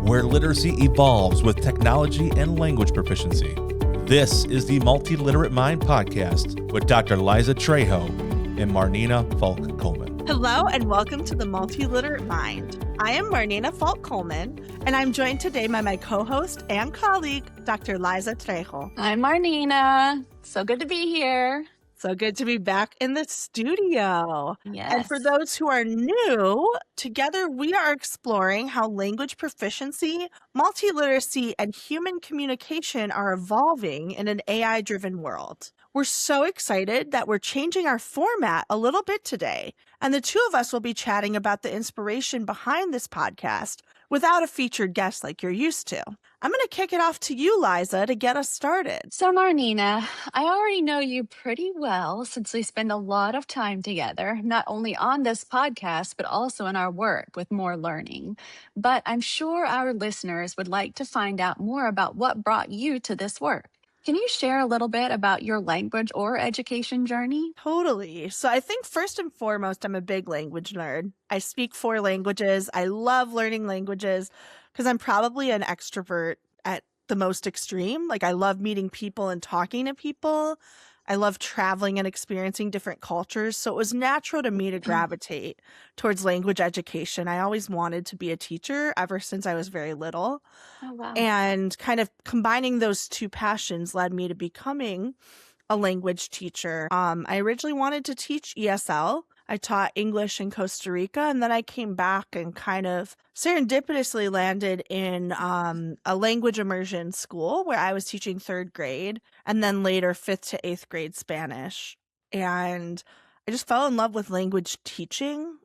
where literacy evolves with technology and language proficiency. This is the Multiliterate Mind podcast with Dr. Liza Trejo and Marnina Falk-Colman. Hello and welcome to the Multiliterate Mind. I am Marnina Falk-Colman, and I'm joined today by my co-host and colleague, Dr. Liza Trejo. I'm Marnina. So good to be here. So good to be back in the studio. Yes. And for those who are new, together we are exploring how language proficiency, multiliteracy, and human communication are evolving in an AI-driven world. We're so excited that we're changing our format a little bit today, and the two of us will be chatting about the inspiration behind this podcast without a featured guest like you're used to. I'm going to kick it off to you, Liza, to get us started. So Marnina, I already know you pretty well since we spend a lot of time together, not only on this podcast, but also in our work with More Learning. But I'm sure our listeners would like to find out more about what brought you to this work. Can you share a little bit about your language or education journey? Totally. So I think first and foremost, I'm a big language nerd. I speak 4 languages. I love learning languages because I'm probably an extrovert at the most extreme. Like I love meeting people and talking to people. I love traveling and experiencing different cultures. So it was natural to me to gravitate towards language education. I always wanted to be a teacher ever since I was very little. Oh, wow. And kind of combining those two passions led me to becoming a language teacher. I originally wanted to teach ESL. I taught English in Costa Rica, and then I came back and kind of serendipitously landed in a language immersion school where I was teaching 3rd grade and then later 5th to 8th grade Spanish. And I just fell in love with language teaching.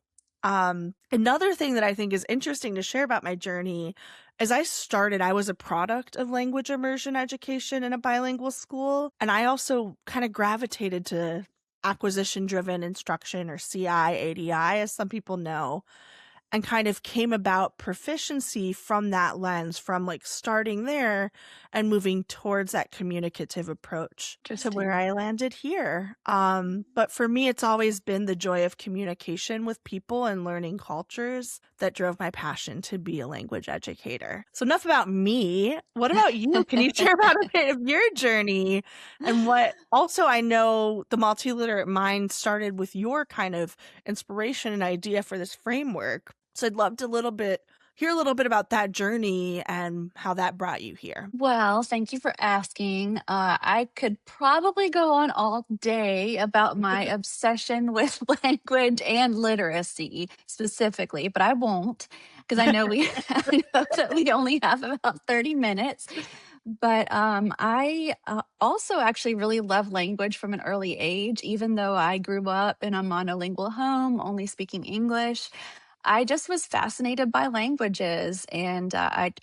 Another thing that I think is interesting to share about my journey is I was a product of language immersion education in a bilingual school. And I also kind of gravitated to acquisition-driven instruction, or CI, ADI, as some people know, and kind of came about proficiency from that lens, from like starting there and moving towards that communicative approach to where I landed here. But for me, it's always been the joy of communication with people and learning cultures that drove my passion to be a language educator. So enough about me. What about you? Can you share about a bit of your journey and what also I know the Multiliterate Mind started with your kind of inspiration and idea for this framework. So I'd love to hear a little bit about that journey and how that brought you here. Well, thank you for asking. I could probably go on all day about my obsession with language and literacy specifically, but I won't because I know I know that we only have about 30 minutes. But I also actually really love language from an early age, even though I grew up in a monolingual home, only speaking English. I just was fascinated by languages, and I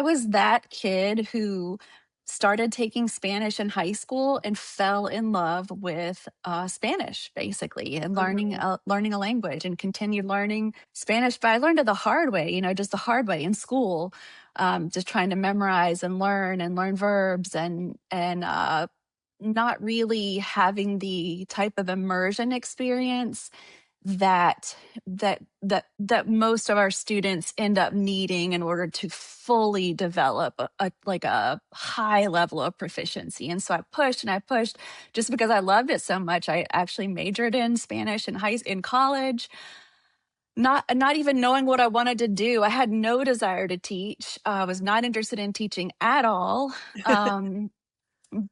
was that kid who started taking Spanish in high school and fell in love with Spanish, basically, and learning a language, and continued learning Spanish. But I learned it the hard way, just the hard way in school, just trying to memorize and learn verbs and not really having the type of immersion experience that most of our students end up needing in order to fully develop a high level of proficiency. And so I pushed just because I loved it so much. I actually majored in Spanish in college, not even knowing what I wanted to do. I had no desire to teach. I was not interested in teaching at all.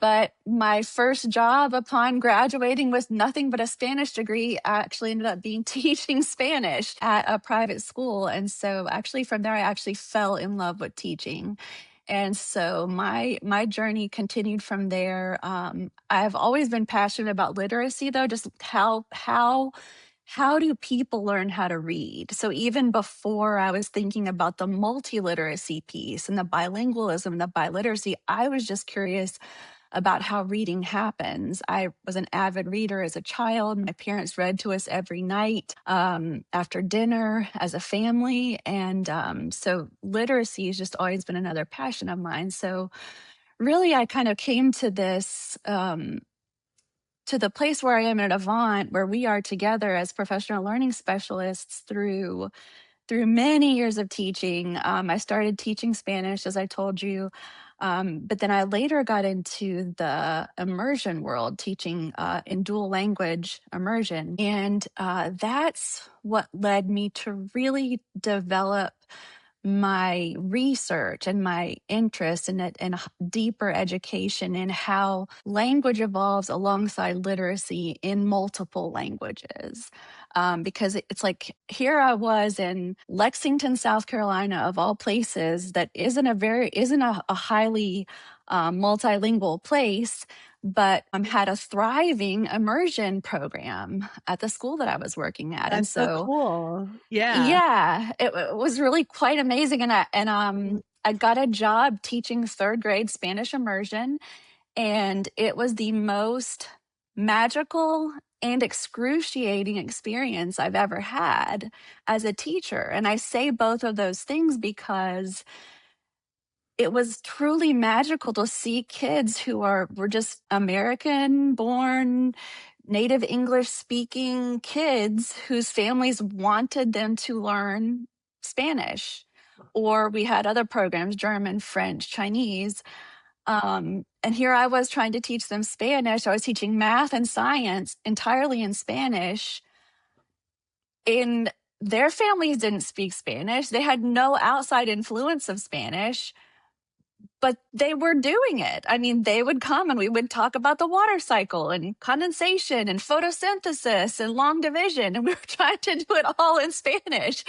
But my first job upon graduating with nothing but a Spanish degree actually ended up being teaching Spanish at a private school. And so actually from there, I actually fell in love with teaching. And so my journey continued from there. I've always been passionate about literacy, though, just how do people learn how to read? So even before I was thinking about the multiliteracy piece and the bilingualism and the biliteracy, I was just curious about how reading happens. I was an avid reader as a child. My parents read to us every night after dinner as a family. And so literacy has just always been another passion of mine. So really, I kind of came to this to the place where I am at Avant, where we are together as professional learning specialists through through many years of teaching. I started teaching Spanish, as I told you. But then I later got into the immersion world, teaching in dual language immersion. And that's what led me to really develop my research and my interest in deeper education in how language evolves alongside literacy in multiple languages. Because it's like here I was in Lexington, South Carolina, of all places, that isn't a highly multilingual place, but had a thriving immersion program at the school that I was working at. And That's so so cool. Yeah. yeah, it was really quite amazing, and I got a job teaching third grade Spanish immersion, and it was the most magical and excruciating experience I've ever had as a teacher. And I say both of those things because it was truly magical to see kids who were just American born, native English speaking kids whose families wanted them to learn Spanish. Or we had other programs, German, French, Chinese. And here I was trying to teach them Spanish. I was teaching math and science entirely in Spanish. And their families didn't speak Spanish. They had no outside influence of Spanish, but they were doing it. I mean, they would come and we would talk about the water cycle and condensation and photosynthesis and long division. And we were trying to do it all in Spanish.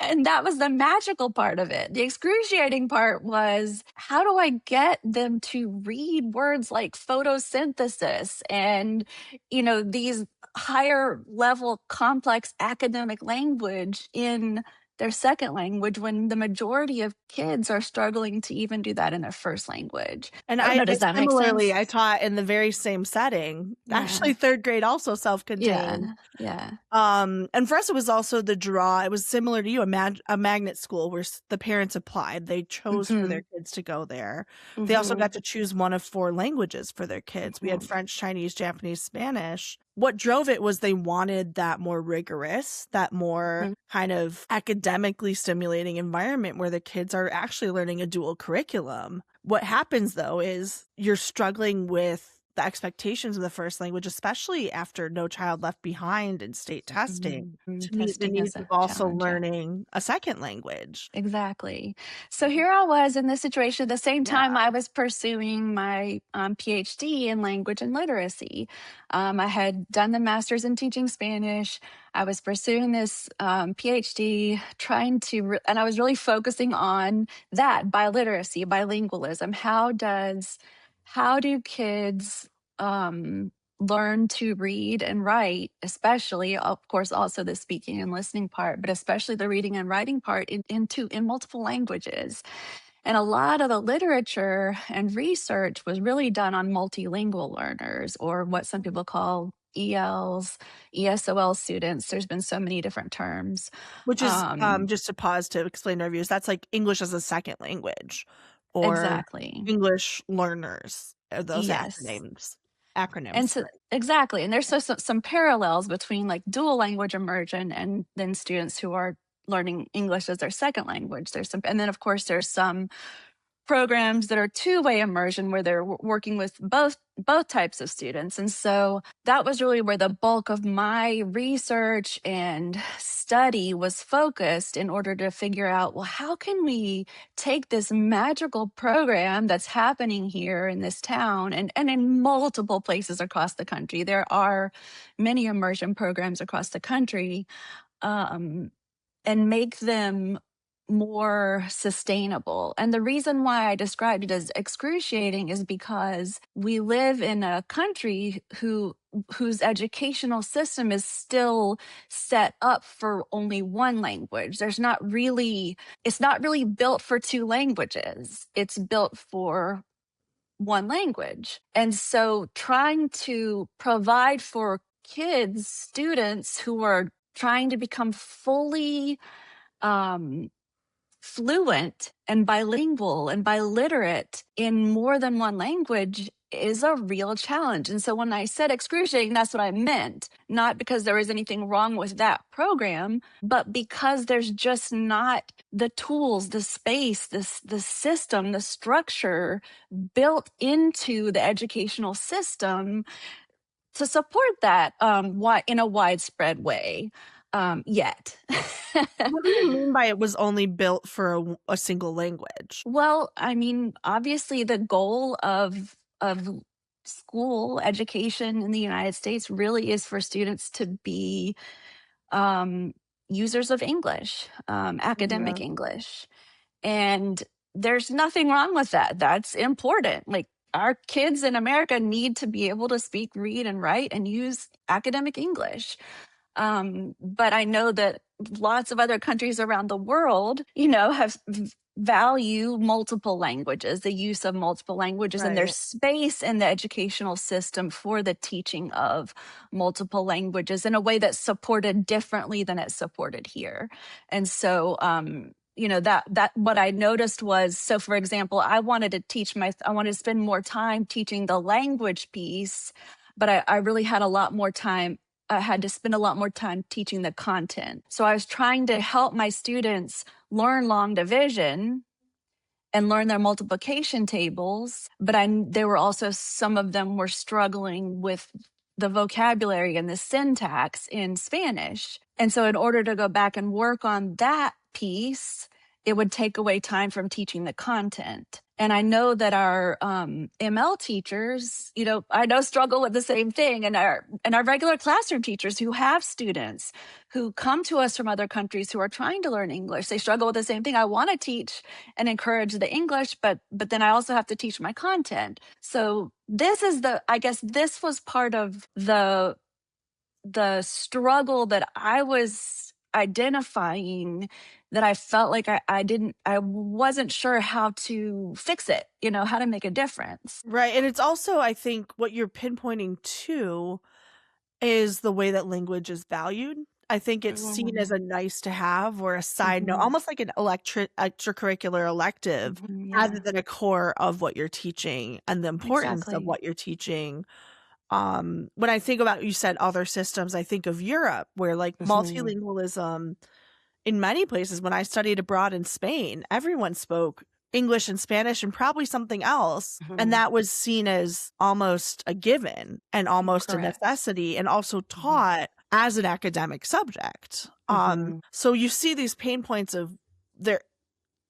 And that was the magical part of it. The excruciating part was, how do I get them to read words like photosynthesis and, these higher level complex academic language in their second language when the majority of kids are struggling to even do that in their first language? And I don't know, does that make similarly, sense? I taught in the very same setting. Yeah. Actually, third grade also self-contained. Yeah. And for us, it was also the draw. It was similar to you, a magnet school where the parents applied. They chose for their kids to go there. They also got to choose one of 4 languages for their kids. We had French, Chinese, Japanese, Spanish. What drove it was they wanted that more rigorous, that more kind of academically stimulating environment where the kids are actually learning a dual curriculum. What happens, though, is you're struggling with the expectations of the first language, especially after No Child Left Behind and state testing, to meet the Testing needs is a of also challenge, yeah. learning a second language. Exactly. So here I was in this situation at the same time I was pursuing my PhD in language and literacy. I had done the master's in teaching Spanish. I was pursuing this PhD, and I was really focusing on that, biliteracy, bilingualism. How do kids learn to read and write, especially, of course, also the speaking and listening part, but especially the reading and writing part in multiple languages? And a lot of the literature and research was really done on multilingual learners, or what some people call ELs, ESOL students. There's been so many different terms. Which is, just to pause to explain to our viewers, that's like English as a second language, or Exactly. English learners, those Yes. acronyms. And so exactly. And there's some parallels between like dual language immersion and then students who are learning English as their second language. And then of course there's some programs that are two-way immersion where they're working with both types of students. And so that was really where the bulk of my research and study was focused, in order to figure out, well, how can we take this magical program that's happening here in this town and in multiple places across the country. There are many immersion programs across the country, and make them more sustainable. And the reason why I described it as excruciating is because we live in a country whose educational system is still set up for only one language. It's not really built for 2 languages. It's built for one language. And so trying to provide for kids, students who are trying to become fully fluent and bilingual and biliterate in more than one language is a real challenge. And so when I said excruciating, that's what I meant. Not because there was anything wrong with that program, but because there's just not the tools, the space, the system, the structure built into the educational system to support that in a widespread way yet. What do you mean by it was only built for a single language? Well, I mean, obviously the goal of school education in the United States really is for students to be um, users of English, academic English. And there's nothing wrong with that. That's important. Like, our kids in America need to be able to speak, read, and write and use academic English. But I know that lots of other countries around the world, have value multiple languages, the use of multiple languages, and there's space in the educational system for the teaching of multiple languages in a way that's supported differently than it's supported here. And so, that what I noticed was, so for example, I wanted to spend more time teaching the language piece, but I really had a lot more time. I had to spend a lot more time teaching the content. So I was trying to help my students learn long division and learn their multiplication tables, but some of them were struggling with the vocabulary and the syntax in Spanish. And so in order to go back and work on that piece, it would take away time from teaching the content. And I know that our ML teachers, I know struggle with the same thing. And our regular classroom teachers who have students who come to us from other countries who are trying to learn English, they struggle with the same thing. I want to teach and encourage the English, but then I also have to teach my content. So this was part of the struggle that I was identifying, that I felt like I wasn't sure how to fix it, how to make a difference. Right. And it's also, I think, what you're pinpointing to is the way that language is valued. I think it's seen as a nice to have or a side note, almost like an extracurricular elective, rather than a core of what you're teaching and the importance of what you're teaching. When I think about, you said other systems, I think of Europe, where like multilingualism in many places. When I studied abroad in Spain, everyone spoke English and Spanish and probably something else. And that was seen as almost a given and almost a necessity, and also taught as an academic subject. So you see these pain points of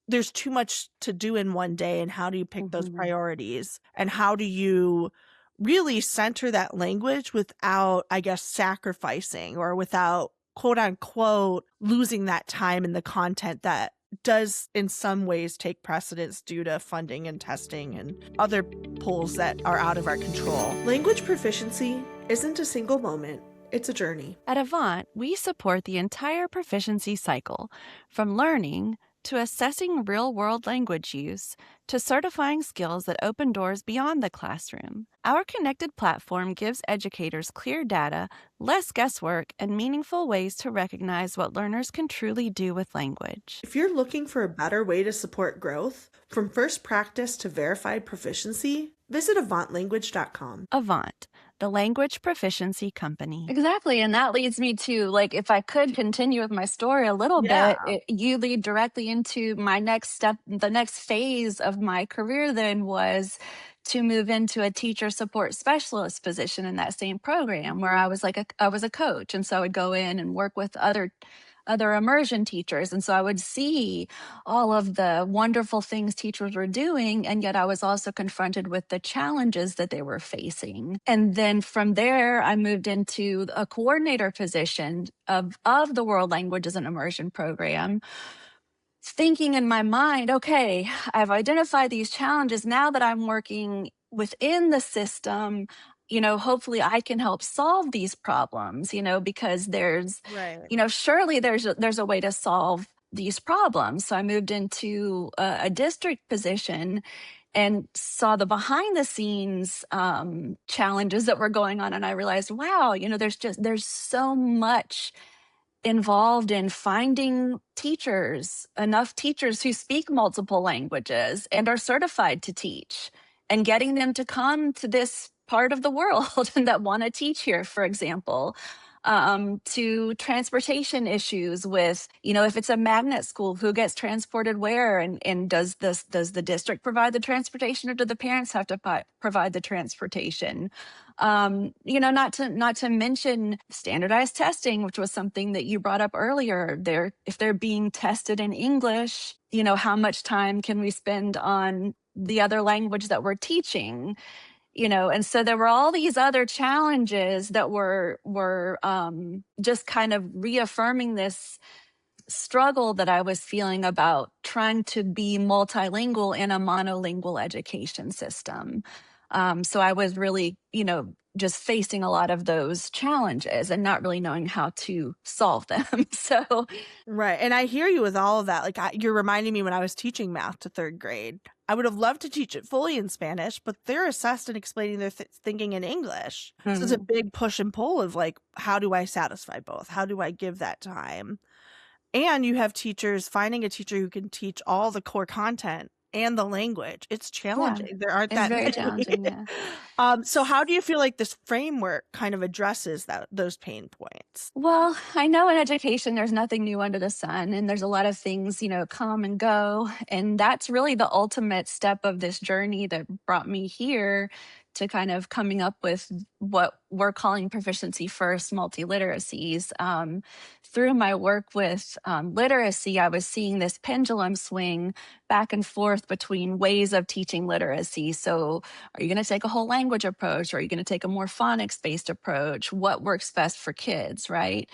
there's too much to do in one day, and how do you pick those priorities, and how do you really center that language without, I guess, sacrificing, or without, quote unquote, losing that time in the content that does in some ways take precedence due to funding and testing and other pulls that are out of our control. Language proficiency isn't a single moment. It's a journey. At Avant, we support the entire proficiency cycle, from learning to assessing real-world language use, to certifying skills that open doors beyond the classroom. Our connected platform gives educators clear data, less guesswork, and meaningful ways to recognize what learners can truly do with language. If you're looking for a better way to support growth, from first practice to verified proficiency, visit AvantLanguage.com. Avant, the language proficiency company. Exactly. And that leads me to, like, if I could continue with my story a little bit, you lead directly into my next step. The next phase of my career then was to move into a teacher support specialist position in that same program, where I was a coach. And so I would go in and work with other immersion teachers. And so I would see all of the wonderful things teachers were doing. And yet I was also confronted with the challenges that they were facing. And then from there, I moved into a coordinator position of the World Languages and Immersion Program, thinking in my mind, okay, I've identified these challenges. Now that I'm working within the system, hopefully I can help solve these problems, because there's, surely there's a way to solve these problems. So I moved into a district position and saw the behind the scenes challenges that were going on. And I realized, wow, there's so much involved in finding enough teachers who speak multiple languages and are certified to teach. and getting them to come to this part of the world and that want to teach here, for example. To transportation issues with, if it's a magnet school, who gets transported where, and does the district provide the transportation, or do the parents have to provide the transportation? Not to mention standardized testing, which was something that you brought up earlier. If they're being tested in English, how much time can we spend on the other language that we're teaching? And so there were all these other challenges that were just kind of reaffirming this struggle that I was feeling about trying to be multilingual in a monolingual education system. So I was really, just facing a lot of those challenges and not really knowing how to solve them. So Right. And I hear you with all of that. Like, you're reminding me when I was teaching math to third grade. I would have loved to teach it fully in Spanish, but they're assessed and explaining their thinking in English. So it's a big push and pull of like, how do I satisfy both? How do I give that time? And you have teachers finding a teacher who can teach all the core content and the language. It's challenging. Yeah, there aren't it's that very many. challenging. Yeah. So how do you feel like this framework kind of addresses those pain points? Well, I know in education, there's nothing new under the sun, and there's a lot of things, come and go. And that's really the ultimate step of this journey that brought me here to kind of coming up with what we're calling proficiency first multiliteracies. Through my work with literacy, I was seeing this pendulum swing back and forth between ways of teaching literacy. So are you going to take a whole language approach, or are you going to take a more phonics-based approach? What works best for kids, right?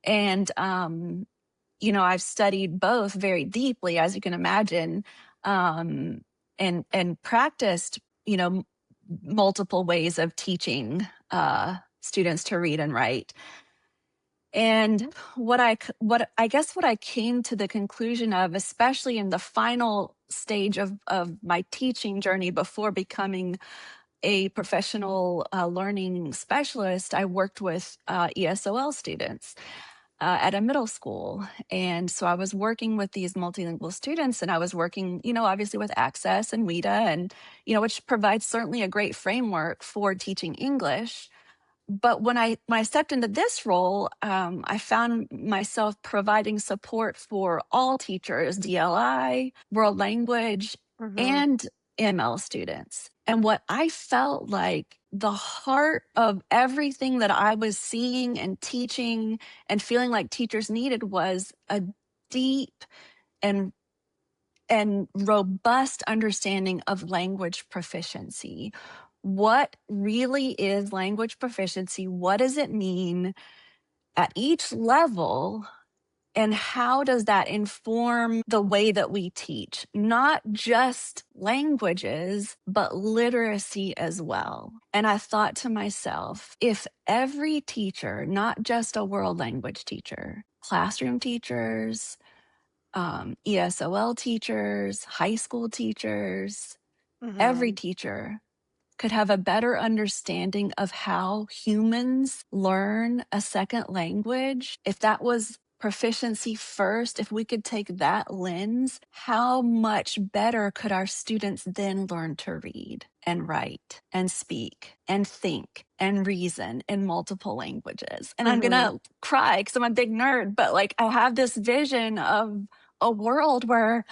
And, I've studied both very deeply, as you can imagine, and practiced, multiple ways of teaching students to read and write. And what I came to the conclusion of, especially in the final stage of my teaching journey before becoming a professional learning specialist, I worked with ESOL students at a middle school. And so I was working with these multilingual students, and I was working, obviously with Access and WIDA, and, which provides certainly a great framework for teaching English. But when I stepped into this role, I found myself providing support for all teachers, DLI, world language, and ML students. And what I felt like the heart of everything that I was seeing and teaching and feeling like teachers needed was a deep and robust understanding of language proficiency. What really is language proficiency? What does it mean at each level? And how does that inform the way that we teach? Not just languages, but literacy as well. And I thought to myself, if every teacher, not just a world language teacher, classroom teachers, ESOL teachers, high school teachers, every teacher could have a better understanding of how humans learn a second language, if that was proficiency first, if we could take that lens, how much better could our students then learn to read and write and speak and think and reason in multiple languages? And I'm going to cry because I'm a big nerd, but like I have this vision of a world where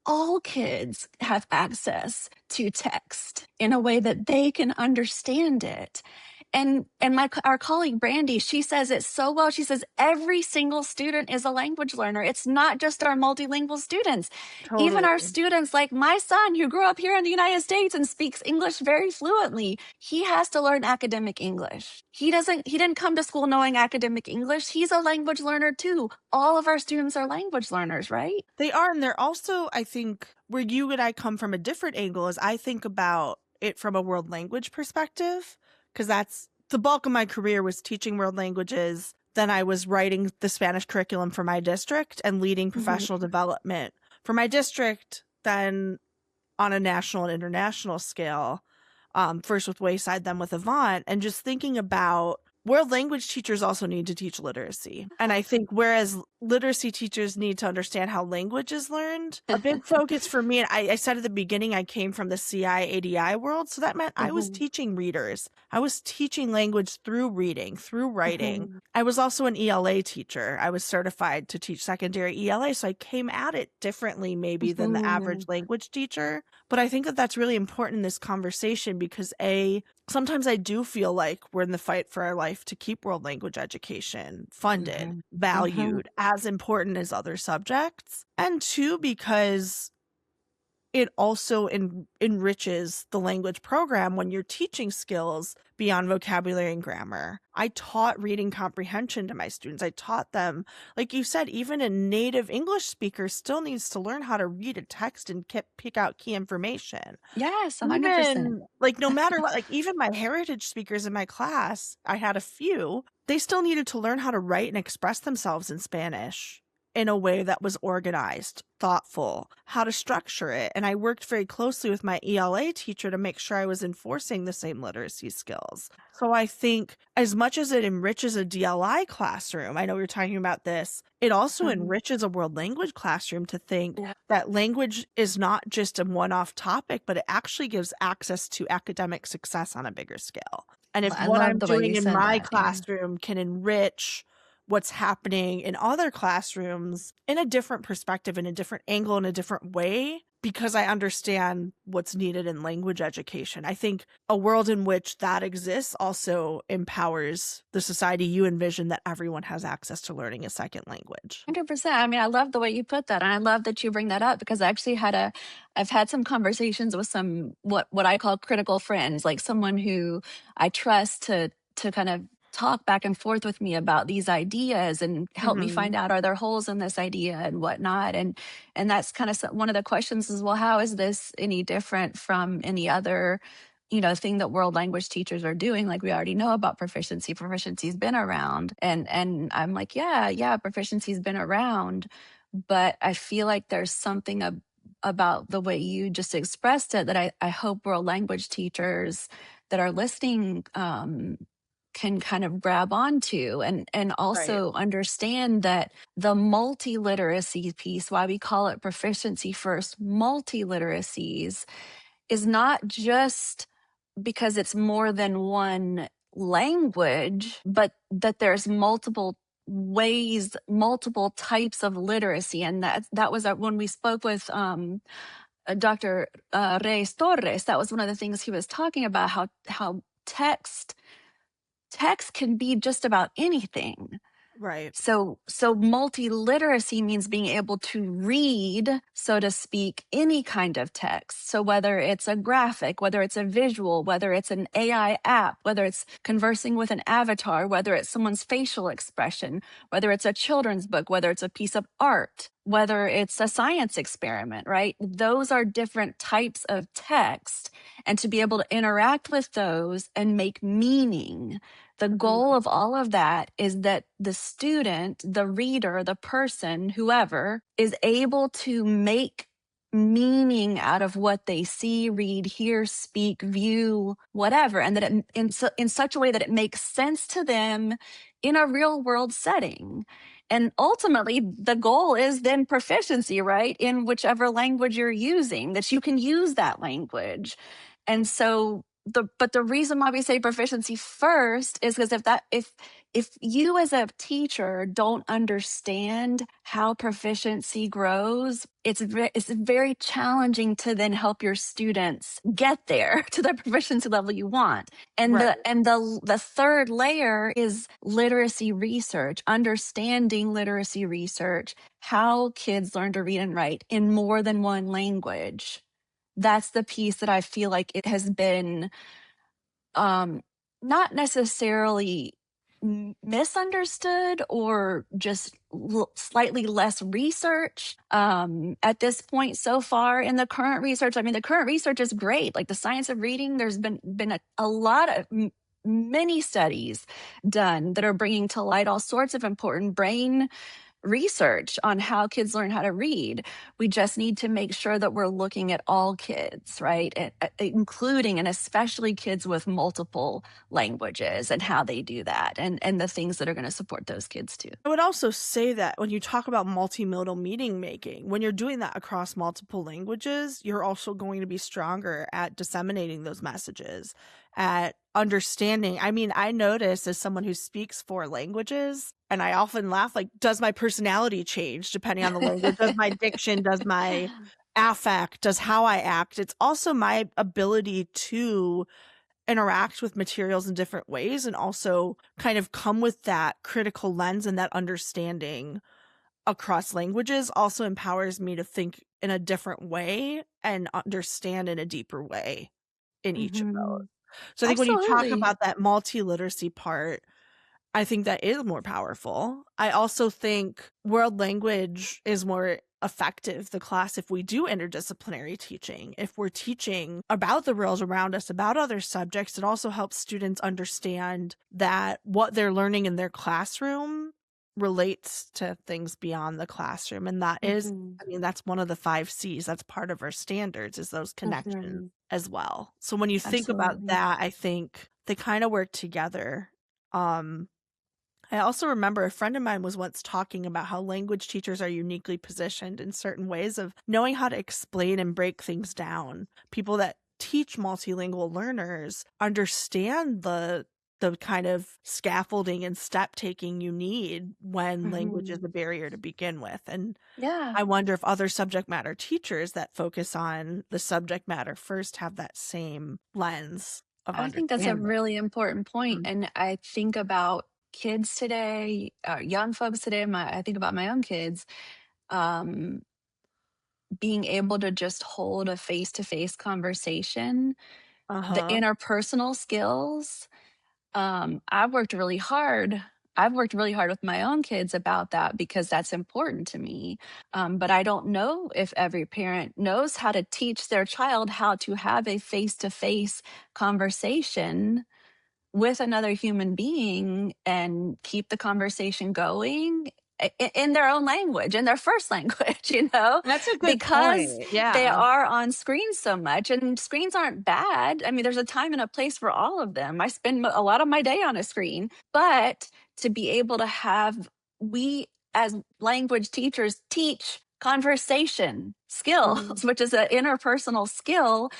all kids have access to text in a way that they can understand it. And our colleague Brandy, she says it so well. She says every single student is a language learner. It's not just our multilingual students. Totally. Even our students, like my son, who grew up here in the United States and speaks English very fluently, he has to learn academic English. He didn't come to school knowing academic English. He's a language learner too. All of our students are language learners, right? They are. And they're also, I think, where you and I come from a different angle is I think about it from a world language perspective, because that's the bulk of my career was teaching world languages. Then I was writing the Spanish curriculum for my district and leading professional development for my district, then on a national and international scale, first with Wayside, then with Avant, and just thinking about world language teachers also need to teach literacy. And I think whereas literacy teachers need to understand how language is learned, a big focus for me, and I said at the beginning, I came from the CI ADI world. So that meant I was teaching readers. I was teaching language through reading, through writing. I was also an ELA teacher. I was certified to teach secondary ELA. So I came at it differently maybe than the average language teacher. But I think that that's really important in this conversation because sometimes I do feel like we're in the fight for our life to keep world language education funded, valued, as important as other subjects. And two, because it also enriches the language program when you're teaching skills beyond vocabulary and grammar. I taught reading comprehension to my students. I taught them, like you said, even a native English speaker still needs to learn how to read a text and pick out key information. Yes, 100%. Even, like, no matter what, like even my heritage speakers in my class, I had a few, they still needed to learn how to write and express themselves in Spanish in a way that was organized, thoughtful, how to structure it. And I worked very closely with my ELA teacher to make sure I was enforcing the same literacy skills. So I think as much as it enriches a DLI classroom, I know we were talking about this, it also enriches a world language classroom to think that language is not just a one-off topic, but it actually gives access to academic success on a bigger scale. And if what I'm doing in my classroom can enrich what's happening in other classrooms in a different perspective, in a different angle, in a different way, because I understand what's needed in language education. I think a world in which that exists also empowers the society you envision, that everyone has access to learning a second language. 100%. I mean, I love the way you put that. And I love that you bring that up because I actually I've had some conversations with some, what I call critical friends, like someone who I trust to kind of talk back and forth with me about these ideas and help me find out, are there holes in this idea and whatnot. And that's kind of one of the questions is, well, how is this any different from any other, thing that world language teachers are doing? Like we already know about proficiency. Proficiency's been around. And I'm like, yeah, proficiency's been around. But I feel like there's something about the way you just expressed it that I hope world language teachers that are listening can kind of grab onto and also understand that the multiliteracy piece, why we call it proficiency first, multiliteracies, is not just because it's more than one language, but that there's multiple ways, multiple types of literacy. And that was when we spoke with Dr. Reyes Torres, that was one of the things he was talking about, how text can be just about anything. Right. So multiliteracy means being able to read, so to speak, any kind of text. So whether it's a graphic, whether it's a visual, whether it's an AI app, whether it's conversing with an avatar, whether it's someone's facial expression, whether it's a children's book, whether it's a piece of art, whether it's a science experiment, right? Those are different types of text. And to be able to interact with those and make meaning, the goal of all of that is that the student, the reader, the person, whoever, is able to make meaning out of what they see, read, hear, speak, view, whatever, and that it, in such a way that it makes sense to them in a real world setting. And ultimately, the goal is then proficiency, right? In whichever language you're using, that you can use that language. And so but the reason why we say proficiency first is because if you as a teacher don't understand how proficiency grows, it's very challenging to then help your students get there to the proficiency level you want. And the third layer is literacy research, understanding literacy research, how kids learn to read and write in more than one language. That's the piece that I feel like it has been not necessarily misunderstood or just slightly less research at this point so far in the current research. I mean, the current research is great. Like the science of reading, there's been a lot of many studies done that are bringing to light all sorts of important brain research on how kids learn how to read. We just need to make sure that we're looking at all kids, right? Including and especially kids with multiple languages and how they do that, and the things that are going to support those kids too. I would also say that when you talk about multimodal meaning making, when you're doing that across multiple languages, you're also going to be stronger at disseminating those messages, at understanding. I mean, I notice as someone who speaks 4 languages, and I often laugh, like, does my personality change depending on the language? Does my diction, does my affect, does how I act? It's also my ability to interact with materials in different ways and also kind of come with that critical lens and that understanding across languages also empowers me to think in a different way and understand in a deeper way in each of those. So I think when you talk Absolutely. about that multi-literacy part, I think that is more powerful. I also think world language is more effective, the class, if we do interdisciplinary teaching. If we're teaching about the world around us, about other subjects, it also helps students understand that what they're learning in their classroom relates to things beyond the classroom. And that is, I mean, that's one of the 5 C's. That's part of our standards, is those connections as well. So when you think about Absolutely. that, I think they kind of work together. I also remember a friend of mine was once talking about how language teachers are uniquely positioned in certain ways of knowing how to explain and break things down. People that teach multilingual learners understand the kind of scaffolding and step taking you need when language is a barrier to begin with. And Yeah. I wonder if other subject matter teachers that focus on the subject matter first have that same lens of I think that's a understanding. really important point. And I think about kids today, young folks today. I think about my own kids, um, being able to just hold a face-to-face conversation, the Uh-huh. interpersonal skills. I've worked really hard. I've worked really hard with my own kids about that because that's important to me. But I don't know if every parent knows how to teach their child how to have a face-to-face conversation with another human being and keep the conversation going in their own language, in their first language, That's a good because point. they Yeah. are on screens so much, and screens aren't bad. I mean, there's a time and a place for all of them. I spend a lot of my day on a screen, but to be able to have, we as language teachers teach conversation skills, which is an interpersonal skill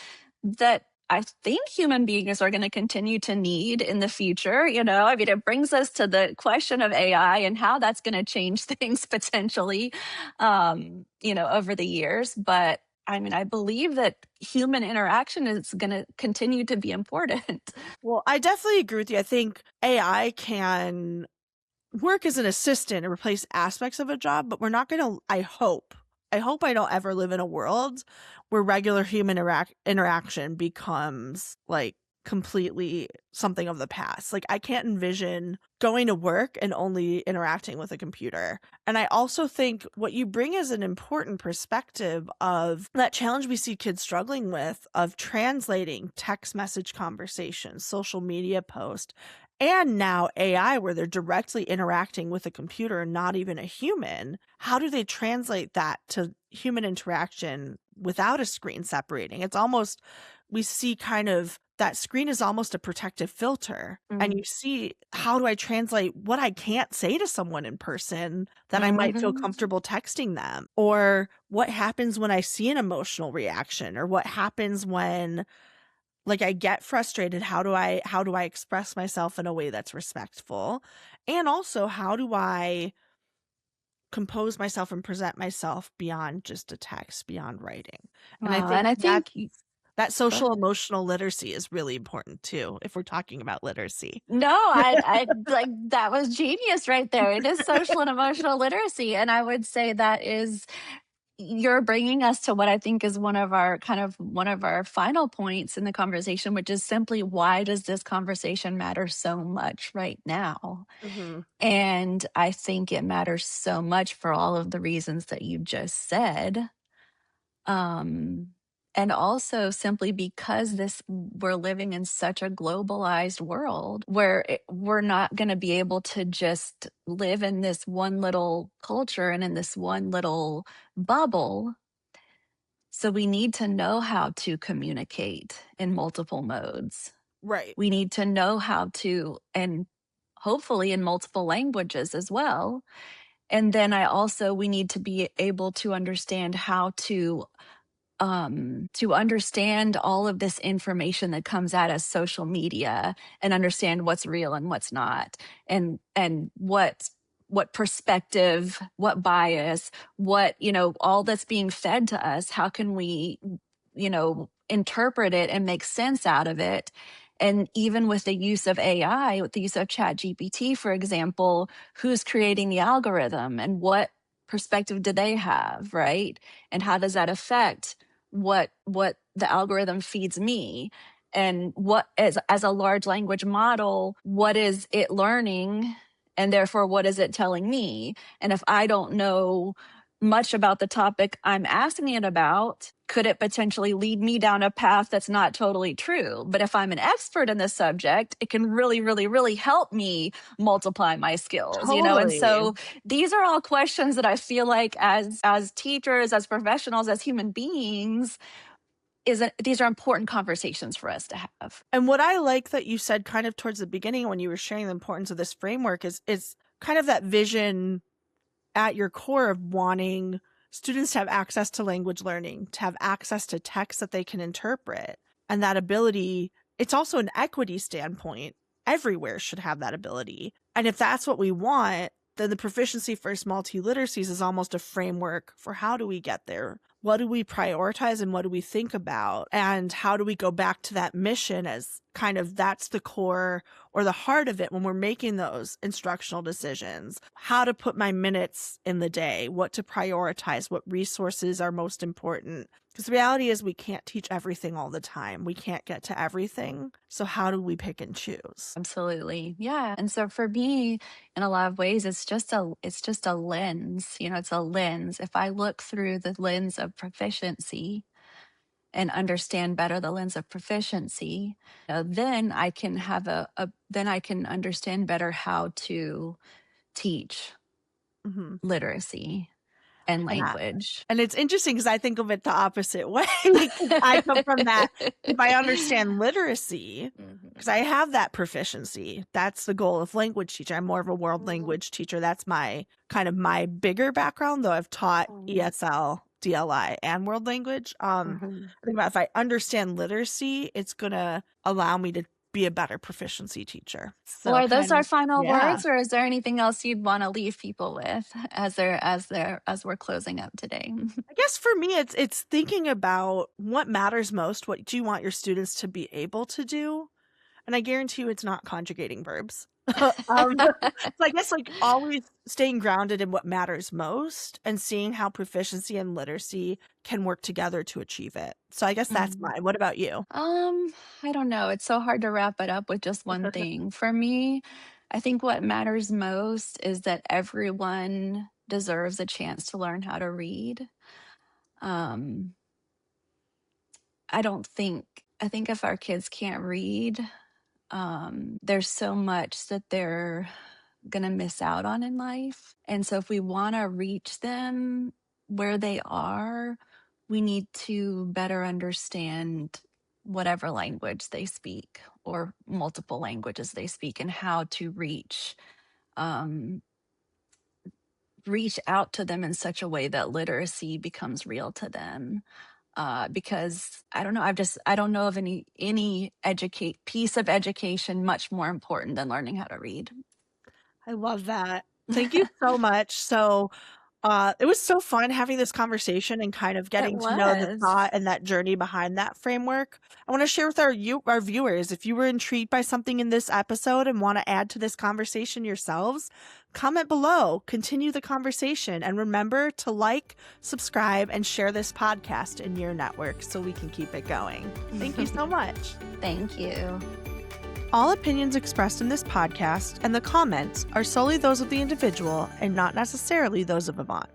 that I think human beings are going to continue to need in the future. I mean, it brings us to the question of AI and how that's going to change things potentially, over the years. But I mean, I believe that human interaction is going to continue to be important. Well, I definitely agree with you. I think AI can work as an assistant and replace aspects of a job, but we're not going to, I hope I don't ever live in a world where regular human interaction becomes like completely something of the past. Like, I can't envision going to work and only interacting with a computer. And I also think what you bring is an important perspective of that challenge we see kids struggling with, of translating text message conversations, social media posts, and now AI, where they're directly interacting with a computer and not even a human. How do they translate that to human interaction without a screen separating? It's almost, we see kind of that screen is almost a protective filter. And you see, how do I translate what I can't say to someone in person that I might feel comfortable texting them? Or what happens when I see an emotional reaction? Or what happens when, like, I get frustrated? How do I express myself in a way that's respectful? And also, how do I compose myself and present myself beyond just a text, beyond writing? And I think And I think, that go social ahead. emotional literacy is really important too, if we're talking about literacy. No, I like that was genius right there. It is social and emotional literacy. And I would say that is, you're bringing us to what I think is one of our final points in the conversation, which is simply, why does this conversation matter so much right now? And I think it matters so much for all of the reasons that you just said. And also simply because we're living in such a globalized world where we're not going to be able to just live in this one little culture and in this one little bubble. So we need to know how to communicate in multiple modes. Right. We need to know how to, and hopefully in multiple languages as well. And then we need to be able to understand how to understand all of this information that comes out as social media and understand what's real and what's not, and what perspective, what bias, what, all that's being fed to us. How can we, interpret it and make sense out of it? And even with the use of AI, with the use of ChatGPT, for example, who's creating the algorithm and what perspective do they have, right? And how does that affect what the algorithm feeds me? And what, as a large language model, what is it learning? And therefore, what is it telling me? And if I don't know much about the topic I'm asking it about, could it potentially lead me down a path that's not totally true? But if I'm an expert in this subject, it can really, really, really help me multiply my skills, Totally. And so these are all questions that I feel like as teachers, as professionals, as human beings, these are important conversations for us to have. And what I like that you said kind of towards the beginning when you were sharing the importance of this framework is kind of that vision at your core of wanting students to have access to language learning, to have access to text that they can interpret. And that ability, it's also an equity standpoint. Everywhere should have that ability. And if that's what we want, then the Proficiency First Multiliteracies is almost a framework for how do we get there? What do we prioritize and what do we think about? And how do we go back to that mission as kind of that's the core or the heart of it when we're making those instructional decisions? How to put my minutes in the day, what to prioritize, what resources are most important. Because the reality is we can't teach everything all the time. We can't get to everything. So how do we pick and choose? Absolutely. Yeah. And so for me, in a lot of ways, it's just a lens, it's a lens. If I look through the lens of proficiency and understand better the lens of proficiency, then I can have then I can understand better how to teach literacy and language. And it's interesting because I think of it the opposite way. I come from that. If I understand literacy, because I have that proficiency, that's the goal of language teacher. I'm more of a world language teacher. That's my bigger background, though I've taught ESL, DLI, and world language. I think about if I understand literacy, it's going to allow me to be a better proficiency teacher. So well, are those our final words, or is there anything else you'd want to leave people with as we're closing up today? I guess for me, it's thinking about what matters most. What do you want your students to be able to do? And I guarantee you, it's not conjugating verbs. So I guess always staying grounded in what matters most and seeing how proficiency and literacy can work together to achieve it. So I guess that's mine. What about you? I don't know. It's so hard to wrap it up with just one thing. For me, I think what matters most is that everyone deserves a chance to learn how to read. I think if our kids can't read, there's so much that they're going to miss out on in life. And so if we want to reach them where they are, we need to better understand whatever language they speak or multiple languages they speak and how to reach out to them in such a way that literacy becomes real to them. Because I don't know, I don't know of any piece of education much more important than learning how to read. I love that. Thank you so much. So it was so fun having this conversation and kind of getting to know the thought and that journey behind that framework. I want to share with our viewers, if you were intrigued by something in this episode and want to add to this conversation yourselves, comment below, continue the conversation, and remember to like, subscribe, and share this podcast in your network so we can keep it going. Thank you so much. Thank you. All opinions expressed in this podcast and the comments are solely those of the individual and not necessarily those of Avant.